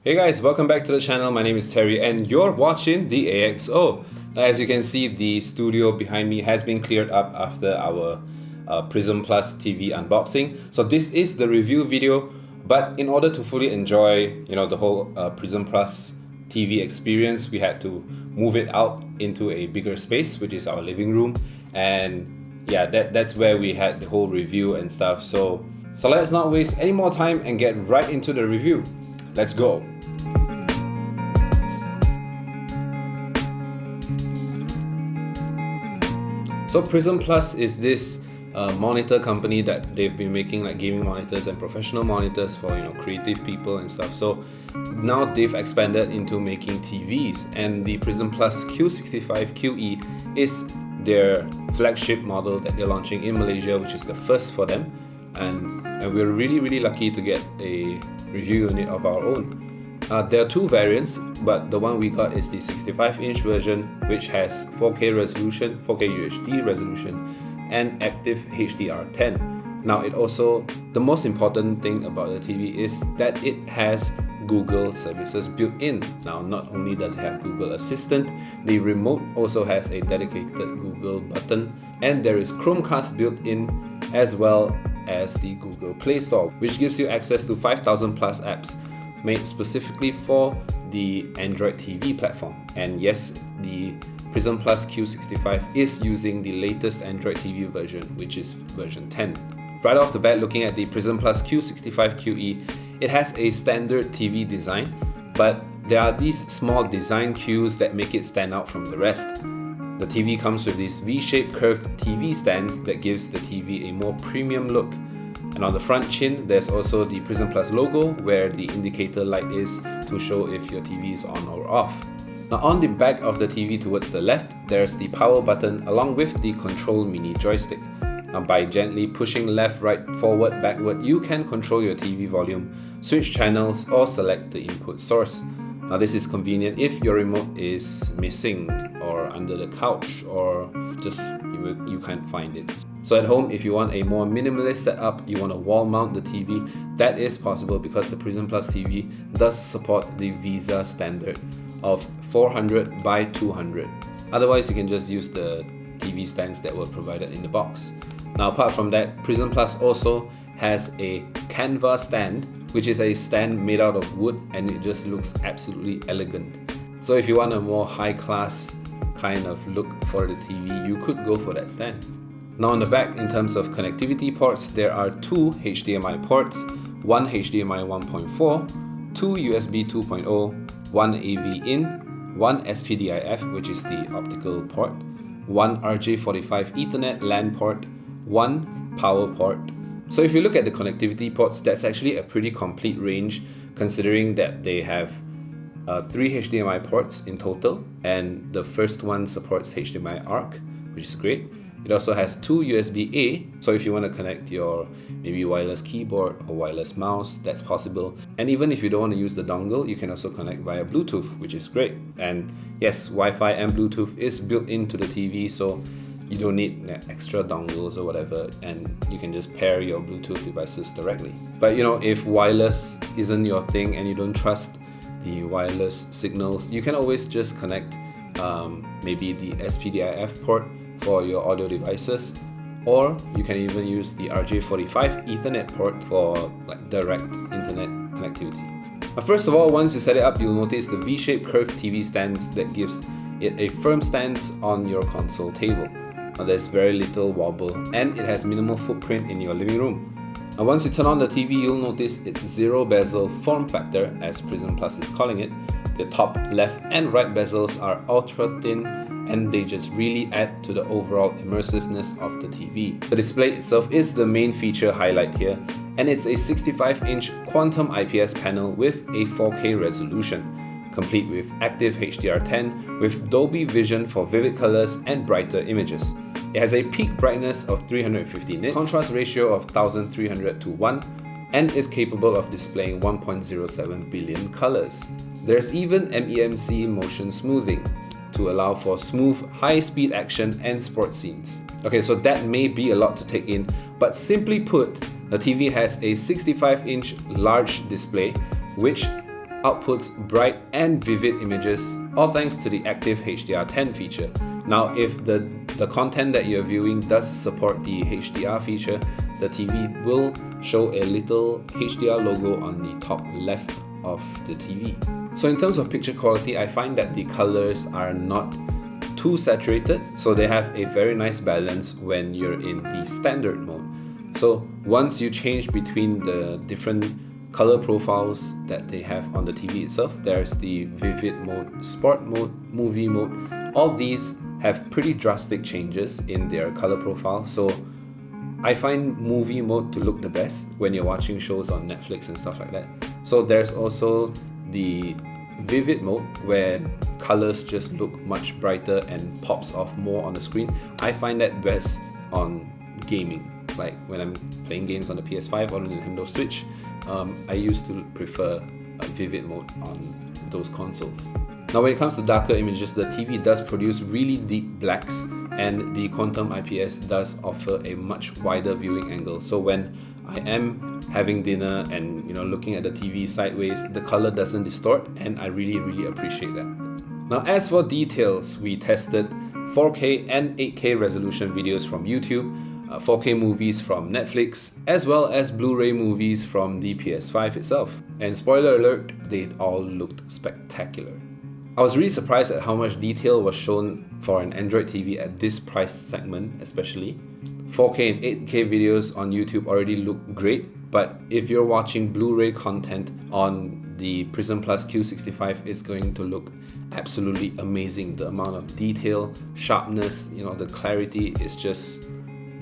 Hey guys, welcome back to the channel. My name is Terry and you're watching the AXO. As you can see, the studio behind me has been cleared up after our PRISM Plus TV unboxing. So this is the review video, but in order to fully enjoy the whole PRISM Plus TV experience, we had to move it out into a bigger space, which is our living room. And yeah, that's where we had the whole review and stuff. So let's not waste any more time and get right into the review. Let's go. So PRISM Plus is this monitor company that they've been making like gaming monitors and professional monitors for creative people and stuff. So now they've expanded into making TVs, and the PRISM Plus Q65 QE is their flagship model that they're launching in Malaysia, which is the first for them. And we're really lucky to get a review unit of our own. There are two variants, but the one we got is the 65-inch version, which has 4K resolution, 4K UHD resolution, and active HDR10. Now the most important thing about the TV is that it has Google services built in. Now, not only does it have Google Assistant, the remote also has a dedicated Google button, and there is Chromecast built in, as well as the Google Play Store, which gives you access to 5,000 plus apps made specifically for the AndroidTV platform. And yes, the PRISM Plus Q65 is using the latest AndroidTV version, which is version 10. Right off the bat, looking at the PRISM Plus Q65 QE, it has a standard TV design, but there are these small design cues that make it stand out from the rest. The TV comes with these V-shaped curved TV stands that gives the TV a more premium look. And on the front chin, there's also the PRISM Plus logo, where the indicator light is to show if your TV is on or off. Now, on the back of the TV towards the left, there's the power button along with the control mini joystick. Now, by gently pushing left, right, forward, backward, you can control your TV volume, switch channels, or select the input source. Now, this is convenient if your remote is missing or under the couch, or just you can't find it. So at home, if you want a more minimalist setup, you want to wall mount the TV, that is possible because the PRISM Plus TV does support the VISA standard of 400 by 200. Otherwise, you can just use the TV stands that were provided in the box. Now, apart from that, PRISM Plus also has a canvas stand, which is a stand made out of wood, and it just looks absolutely elegant. So if you want a more high-class kind of look for the TV, you could go for that stand. Now on the back, in terms of connectivity ports, there are two HDMI ports, one HDMI 1.4, two USB 2.0, one AV in, one SPDIF, which is the optical port, one RJ45 Ethernet LAN port, one power port. So if you look at the connectivity ports, that's actually a pretty complete range, considering that they have 3 HDMI ports in total, and the first one supports HDMI ARC, which is great. It also has 2 USB-A, so if you want to connect your maybe wireless keyboard or wireless mouse, that's possible. And even if you don't want to use the dongle, you can also connect via Bluetooth, which is great. And yes, Wi-Fi and Bluetooth is built into the TV, so you don't need extra dongles or whatever, and you can just pair your Bluetooth devices directly. But if wireless isn't your thing and you don't trust the wireless signals, you can always just connect maybe the SPDIF port for your audio devices, or you can even use the RJ45 Ethernet port for like direct internet connectivity. But first of all, once you set it up, you'll notice the V-shaped curved TV stands that gives it a firm stance on your console table. Now, there's very little wobble, and it has minimal footprint in your living room. Now, once you turn on the TV, you'll notice its zero bezel form factor, as PRISM Plus is calling it. The top, left, and right bezels are ultra thin, and they just really add to the overall immersiveness of the TV. The display itself is the main feature highlight here, and it's a 65-inch quantum IPS panel with a 4K resolution, complete with active HDR10 with Dolby Vision for vivid colors and brighter images. It has a peak brightness of 350 nits, contrast ratio of 1300 to 1, and is capable of displaying 1.07 billion colors. There's even MEMC motion smoothing to allow for smooth, high-speed action and sports scenes. Okay, so that may be a lot to take in, but simply put, the TV has a 65-inch large display, which outputs bright and vivid images, all thanks to the active HDR10 feature. Now, if the content that you're viewing does support the HDR feature, the TV will show a little HDR logo on the top left of the TV. So in terms of picture quality, I find that the colors are not too saturated, so they have a very nice balance when you're in the standard mode. So once you change between the different color profiles that they have on the TV itself, there's the vivid mode, sport mode, movie mode. All these have pretty drastic changes in their color profile. So I find movie mode to look the best when you're watching shows on Netflix and stuff like that. So there's also the vivid mode where colors just look much brighter and pops off more on the screen. I find that best on gaming, like when I'm playing games on the PS5 or the Nintendo Switch. I used to prefer a vivid mode on those consoles. Now when it comes to darker images, the TV does produce really deep blacks, and the Quantum IPS does offer a much wider viewing angle. So when I am having dinner and looking at the TV sideways, the color doesn't distort, and I really appreciate that. Now as for details, we tested 4K and 8K resolution videos from YouTube, 4K movies from Netflix, as well as Blu-ray movies from the PS5 itself. And spoiler alert, they all looked spectacular. I was really surprised at how much detail was shown for an Android TV at this price segment especially. 4K and 8K videos on YouTube already look great, but if you're watching Blu-ray content on the PRISM Q65, it's going to look absolutely amazing. The amount of detail, sharpness, the clarity is just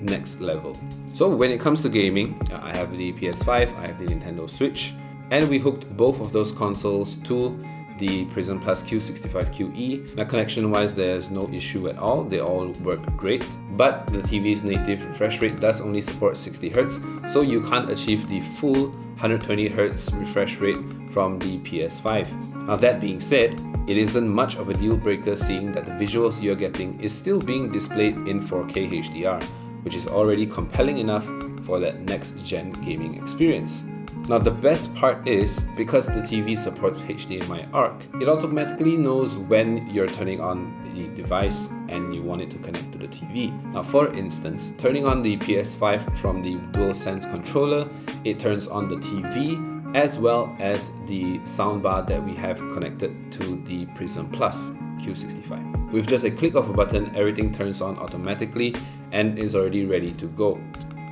next level. So when it comes to gaming, I have the PS5, I have the Nintendo Switch, and we hooked both of those consoles to the PRISM Q65 QE. Now connection wise, there's no issue at all, they all work great, but the TV's native refresh rate does only support 60Hz, so you can't achieve the full 120Hz refresh rate from the PS5. Now that being said, it isn't much of a deal breaker seeing that the visuals you're getting is still being displayed in 4K HDR, which is already compelling enough for that next-gen gaming experience. Now the best part is, because the TV supports HDMI ARC, it automatically knows when you're turning on the device and you want it to connect to the TV. Now for instance, turning on the PS5 from the DualSense controller, it turns on the TV as well as the soundbar that we have connected to the PRISM Q65. With just a click of a button, everything turns on automatically and is already ready to go.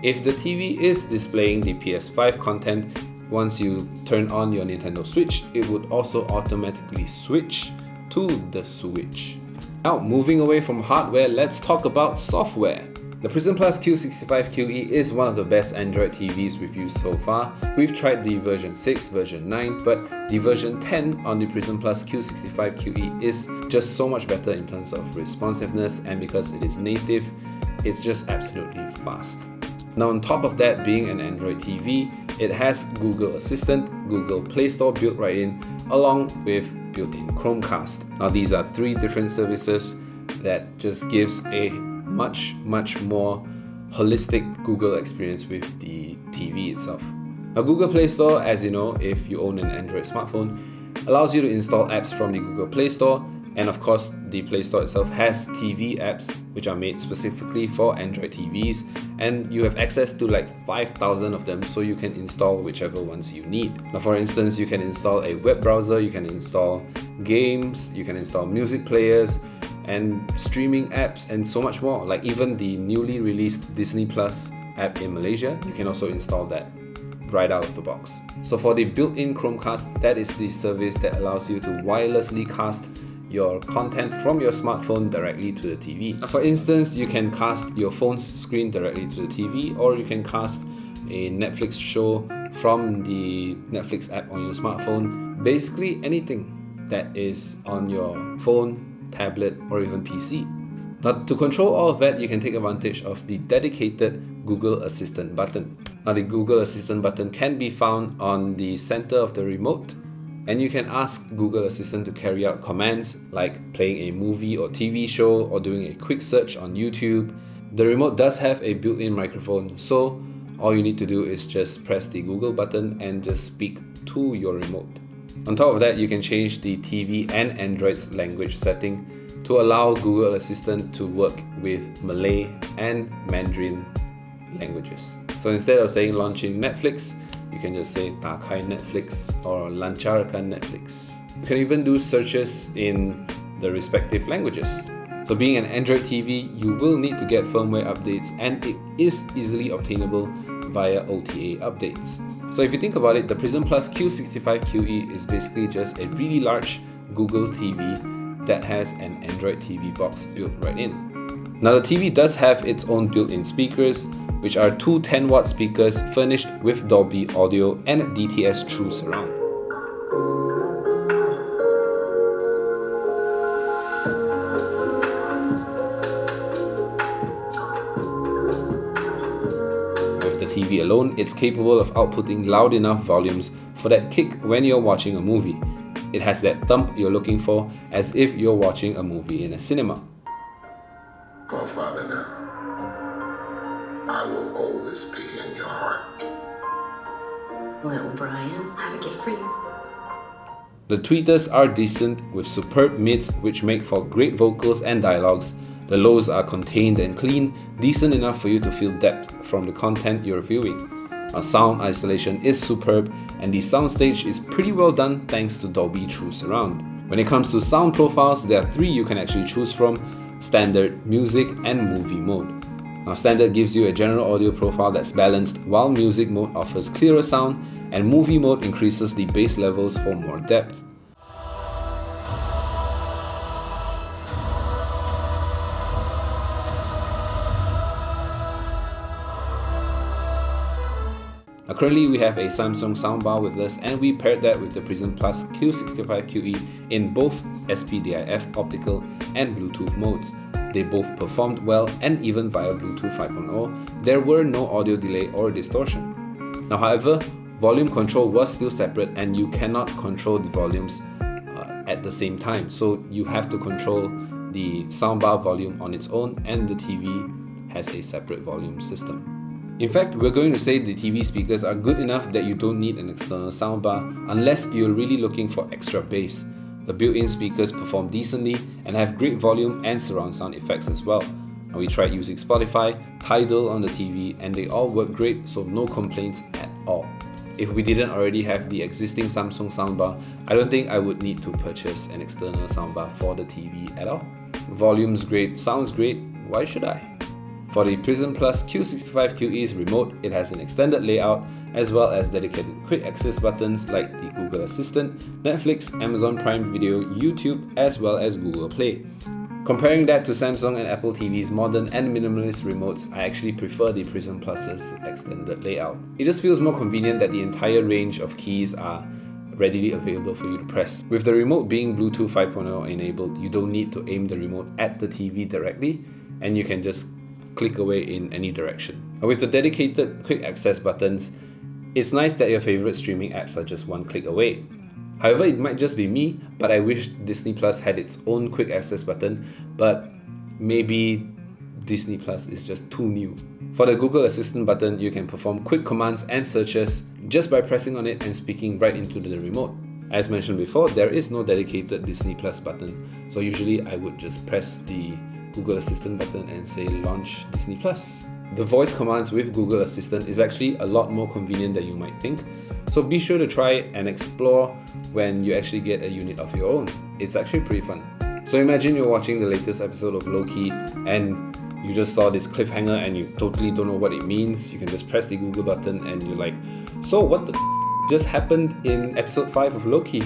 If the TV is displaying the PS5 content, once you turn on your Nintendo Switch, it would also automatically switch to the Switch. Now, moving away from hardware, let's talk about software. The PRISM Q65 QE is one of the best Android TVs we've used so far. We've tried the version 6, version 9, but the version 10 on the PRISM Q65 QE is just so much better in terms of responsiveness, and because it is native, it's just absolutely fast. Now on top of that, being an Android TV, it has Google Assistant, Google Play Store built right in, along with built-in Chromecast. Now these are three different services that just gives a much more holistic Google experience with the TV itself. Now Google Play Store, as you know, if you own an Android smartphone, allows you to install apps from the Google Play Store, and of course the Play Store itself has TV apps which are made specifically for Android TVs, and you have access to like 5,000 of them, so you can install whichever ones you need. Now for instance, you can install a web browser, you can install games, you can install music players and streaming apps and so much more. Like even the newly released Disney Plus app in Malaysia, you can also install that right out of the box. So for the built-in Chromecast, that is the service that allows you to wirelessly cast your content from your smartphone directly to the TV. Now, for instance, you can cast your phone's screen directly to the TV, or you can cast a Netflix show from the Netflix app on your smartphone. Basically anything that is on your phone, tablet, or even PC. Now to control all of that, you can take advantage of the dedicated Google Assistant button. Now the Google Assistant button can be found on the center of the remote, and you can ask Google Assistant to carry out commands like playing a movie or TV show or doing a quick search on YouTube. The remote does have a built-in microphone, so all you need to do is just press the Google button and just speak to your remote. On top of that, you can change the TV and Android's language setting to allow Google Assistant to work with Malay and Mandarin languages. So instead of saying launching Netflix, you can just say takai Netflix or lancarkan Netflix. You can even do searches in the respective languages. So being an Android TV, you will need to get firmware updates, and it is easily obtainable via OTA updates. So if you think about it, the PRISM Plus Q65 QE is basically just a really large Google TV that has an Android TV box built right in. Now the TV does have its own built-in speakers, which are two 10-watt speakers furnished with Dolby Audio and DTS True Surround. TV alone, it's capable of outputting loud enough volumes for that kick when you're watching a movie. It has that thump you're looking for, as if you're watching a movie in a cinema. Oh, Father, now, I will always be in your heart. Little Brian, I have a gift for you. The tweeters are decent with superb mids which make for great vocals and dialogues. The lows are contained and clean, decent enough for you to feel depth from the content you're viewing. Our sound isolation is superb, and the soundstage is pretty well done thanks to Dolby True Surround. When it comes to sound profiles, there are three you can actually choose from: Standard, Music and Movie mode. Now Standard gives you a general audio profile that's balanced, while Music mode offers clearer sound, and Movie mode increases the bass levels for more depth. Now currently we have a Samsung soundbar with us, and we paired that with the PRISM Plus Q65 QE in both SPDIF optical and Bluetooth modes. They both performed well, and even via Bluetooth 5.0, there were no audio delay or distortion. Now however, volume control was still separate, and you cannot control the volumes at the same time. So you have to control the soundbar volume on its own, and the TV has a separate volume system. In fact, we're going to say the TV speakers are good enough that you don't need an external soundbar unless you're really looking for extra bass. The built-in speakers perform decently and have great volume and surround sound effects as well. Now we tried using Spotify, Tidal on the TV, and they all work great, so no complaints at all. If we didn't already have the existing Samsung soundbar, I don't think I would need to purchase an external soundbar for the TV at all. Volume's great, sounds great, why should I? For the PRISM Plus Q65 QE's remote, it has an extended layout as well as dedicated quick access buttons like the Google Assistant, Netflix, Amazon Prime Video, YouTube, as well as Google Play. Comparing that to Samsung and Apple TV's modern and minimalist remotes, I actually prefer the PRISM Plus's extended layout. It just feels more convenient that the entire range of keys are readily available for you to press. With the remote being Bluetooth 5.0 enabled, you don't need to aim the remote at the TV directly, and you can just click away in any direction. With the dedicated quick access buttons, it's nice that your favorite streaming apps are just one click away. However, it might just be me, but I wish Disney Plus had its own quick access button, but maybe Disney Plus is just too new. For the Google Assistant button, you can perform quick commands and searches just by pressing on it and speaking right into the remote. As mentioned before, there is no dedicated Disney Plus button, so usually I would just press the Google Assistant button and say launch Disney Plus. The voice commands with Google Assistant is actually a lot more convenient than you might think, so be sure to try and explore when you actually get a unit of your own. It's actually pretty fun. So imagine you're watching the latest episode of Loki and you just saw this cliffhanger and you totally don't know what it means. You can just press the Google button and you're like, so what the just happened in episode 5 of Loki?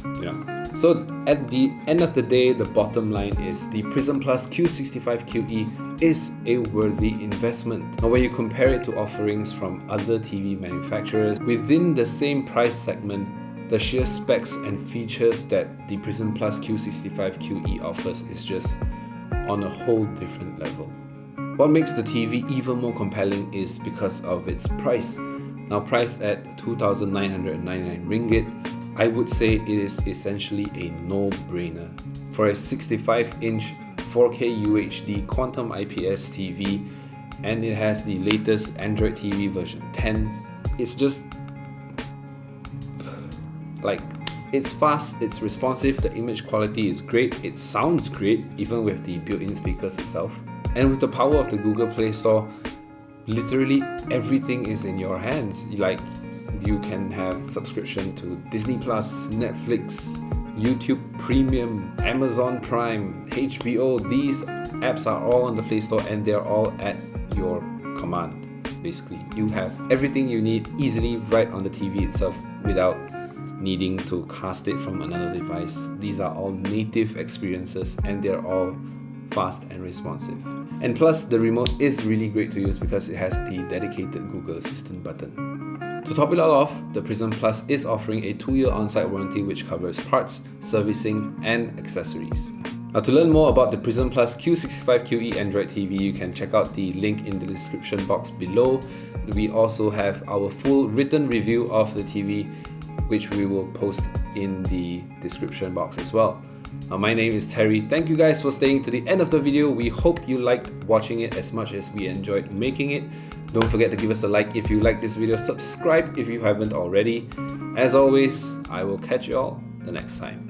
You know. So at the end of the day, the bottom line is the PRISM Plus Q65 QE is a worthy investment. Now when you compare it to offerings from other TV manufacturers within the same price segment, the sheer specs and features that the PRISM Plus Q65 QE offers is just on a whole different level. What makes the TV even more compelling is because of its price. Now priced at 2,999 ringgit, I would say it is essentially a no-brainer. For a 65-inch 4K UHD Quantum IPS TV, and it has the latest Android TV version 10, it's just like It's fast, it's responsive, the image quality is great, it sounds great even with the built-in speakers itself. And with the power of the Google Play Store, literally everything is in your hands. Like, you can have subscription to Disney Plus, Netflix, YouTube Premium, Amazon Prime, HBO. These apps are all on the Play Store and they're all at your command. Basically, you have everything you need easily right on the TV itself without needing to cast it from another device. These are all native experiences and they're all fast and responsive. And plus, the remote is really great to use because it has the dedicated Google Assistant button. To top it all off, the PRISM Plus is offering a 2-year on-site warranty which covers parts, servicing, and accessories. Now, to learn more about the PRISM Plus Q65 QE Android TV, you can check out the link in the description box below. We also have our full written review of the TV, which we will post in the description box as well. My name is Terry. Thank you guys for staying to the end of the video. We hope you liked watching it as much as we enjoyed making it. Don't forget to give us a like if you like this video. Subscribe if you haven't already. As always, I will catch you all the next time.